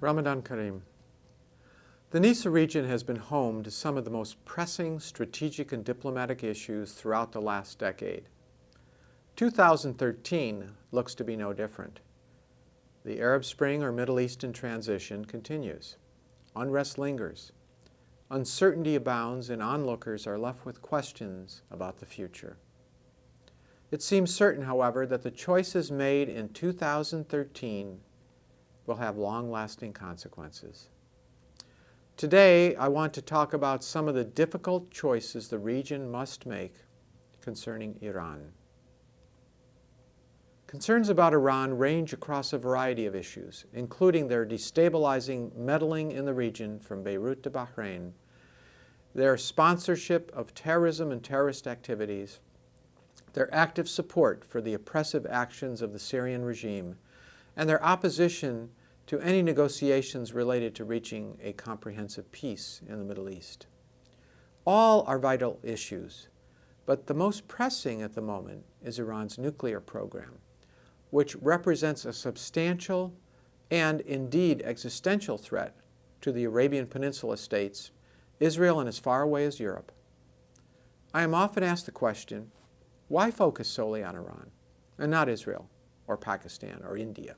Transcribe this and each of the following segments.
Ramadan Kareem. The NESA region has been home to some of the most pressing strategic and diplomatic issues throughout the last decade. 2013 looks to be no different. The Arab Spring or Middle Eastern transition continues. Unrest lingers. Uncertainty abounds, and onlookers are left with questions about the future. It seems certain, however, that the choices made in 2013 will have long-lasting consequences. Today, I want to talk about some of the difficult choices the region must make concerning Iran. Concerns about Iran range across a variety of issues, including their destabilizing meddling in the region from Beirut to Bahrain, their sponsorship of terrorism and terrorist activities, their active support for the oppressive actions of the Syrian regime, and their opposition to any negotiations related to reaching a comprehensive peace in the Middle East. All are vital issues, but the most pressing at the moment is Iran's nuclear program, which represents a substantial and indeed existential threat to the Arabian Peninsula states, Israel, and as far away as Europe. I am often asked the question, why focus solely on Iran and not Israel or Pakistan or India?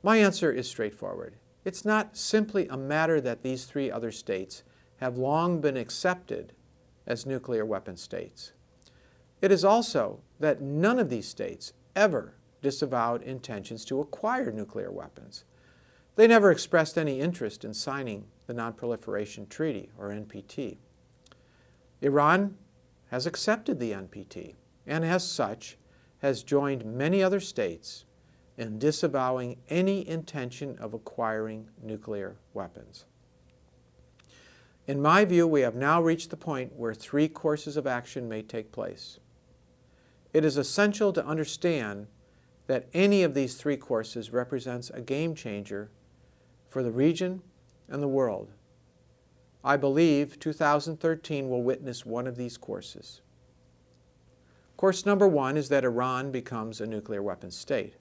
My answer is straightforward. It's not simply a matter that these three other states have long been accepted as nuclear weapon states. It is also that none of these states ever disavowed intentions to acquire nuclear weapons. They never expressed any interest in signing the Non-Proliferation Treaty, or NPT. Iran has accepted the NPT, and as such has joined many other states in disavowing any intention of acquiring nuclear weapons. In my view, we have now reached the point where three courses of action may take place. It is essential to understand that any of these three courses represents a game changer for the region and the world. I believe 2013 will witness one of these courses. Course number one is that Iran becomes a nuclear weapons state.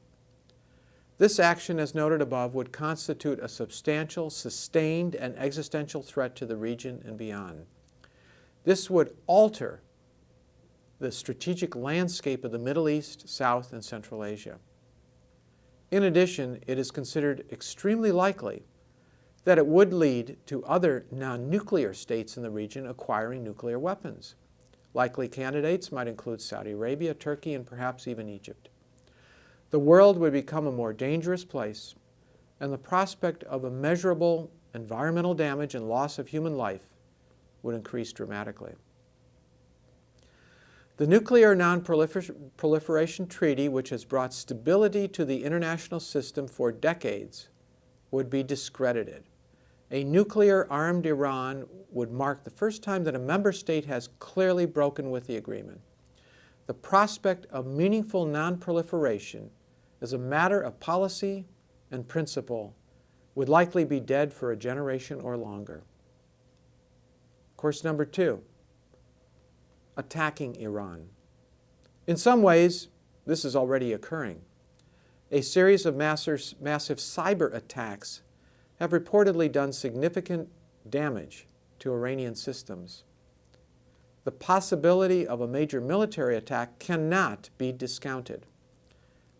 This action, as noted above, would constitute a substantial, sustained, and existential threat to the region and beyond. This would alter the strategic landscape of the Middle East, South, and Central Asia. In addition, it is considered extremely likely that it would lead to other non-nuclear states in the region acquiring nuclear weapons. Likely candidates might include Saudi Arabia, Turkey, and perhaps even Egypt. The world would become a more dangerous place, and the prospect of immeasurable environmental damage and loss of human life would increase dramatically. The Nuclear Non-Proliferation Treaty, which has brought stability to the international system for decades, would be discredited. A nuclear-armed Iran would mark the first time that a member state has clearly broken with the agreement. The prospect of meaningful non-proliferation as a matter of policy and principle would likely be dead for a generation or longer. Course number two, attacking Iran. In some ways, this is already occurring. A series of massive cyber attacks have reportedly done significant damage to Iranian systems. The possibility of a major military attack cannot be discounted.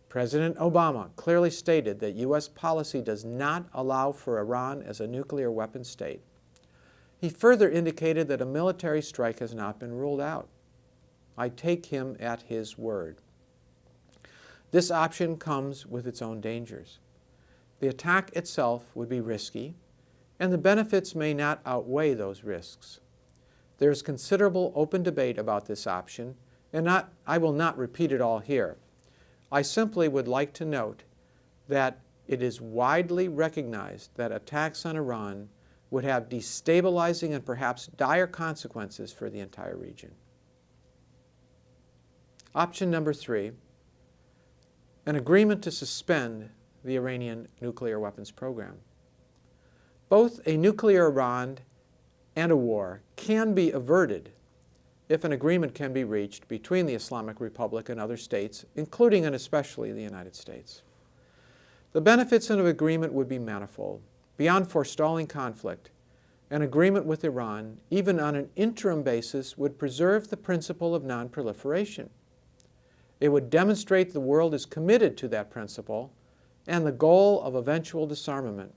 President Obama clearly stated that U.S. policy does not allow for Iran as a nuclear weapon state. He further indicated that a military strike has not been ruled out. I take him at his word. This option comes with its own dangers. The attack itself would be risky, and the benefits may not outweigh those risks. There is considerable open debate about this option, and I will not repeat it all here. I simply would like to note that it is widely recognized that attacks on Iran would have destabilizing and perhaps dire consequences for the entire region. Option number three, an agreement to suspend the Iranian nuclear weapons program. Both a nuclear Iran and a war can be averted if an agreement can be reached between the Islamic Republic and other states, including and especially the United States. The benefits of an agreement would be manifold. Beyond forestalling conflict, an agreement with Iran, even on an interim basis, would preserve the principle of non-proliferation. It would demonstrate the world is committed to that principle and the goal of eventual disarmament.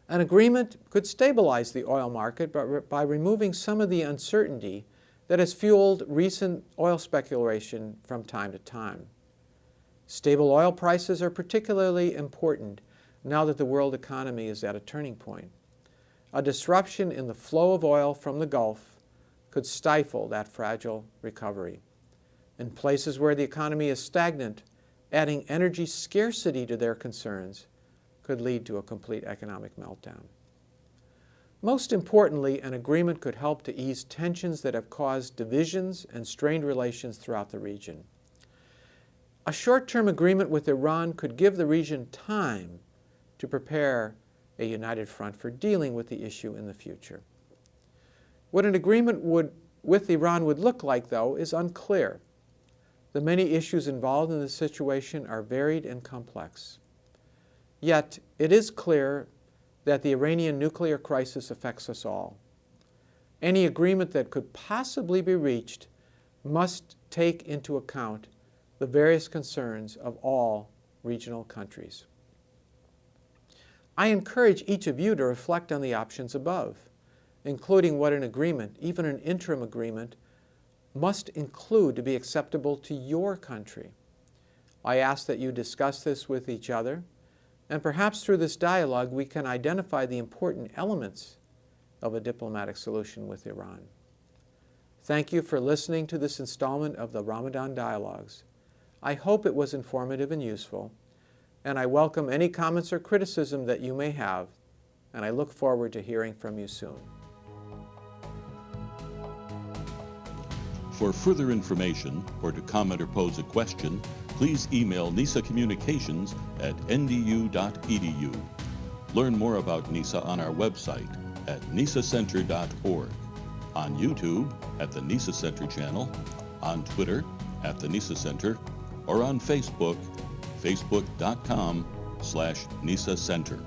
An agreement could stabilize the oil market by removing some of the uncertainty that has fueled recent oil speculation from time to time. Stable oil prices are particularly important now that the world economy is at a turning point. A disruption in the flow of oil from the Gulf could stifle that fragile recovery. In places where the economy is stagnant, adding energy scarcity to their concerns could lead to a complete economic meltdown. Most importantly, an agreement could help to ease tensions that have caused divisions and strained relations throughout the region. A short-term agreement with Iran could give the region time to prepare a united front for dealing with the issue in the future. What an agreement with Iran would look like, though, is unclear. The many issues involved in this situation are varied and complex. Yet, it is clear that the Iranian nuclear crisis affects us all. Any agreement that could possibly be reached must take into account the various concerns of all regional countries. I encourage each of you to reflect on the options above, including what an agreement, even an interim agreement, must include to be acceptable to your country. I ask that you discuss this with each other, and perhaps through this dialogue we can identify the important elements of a diplomatic solution with Iran. Thank you for listening to this installment of the Ramadan Dialogues. I hope it was informative and useful, and I welcome any comments or criticism that you may have, and I look forward to hearing from you soon. For further information or to comment or pose a question, please email NESA Communications at ndu.edu. Learn more about NESA on our website at nesacenter.org, on YouTube at the NESA Center channel, on Twitter at the NESA Center, or on Facebook, facebook.com/NESA Center.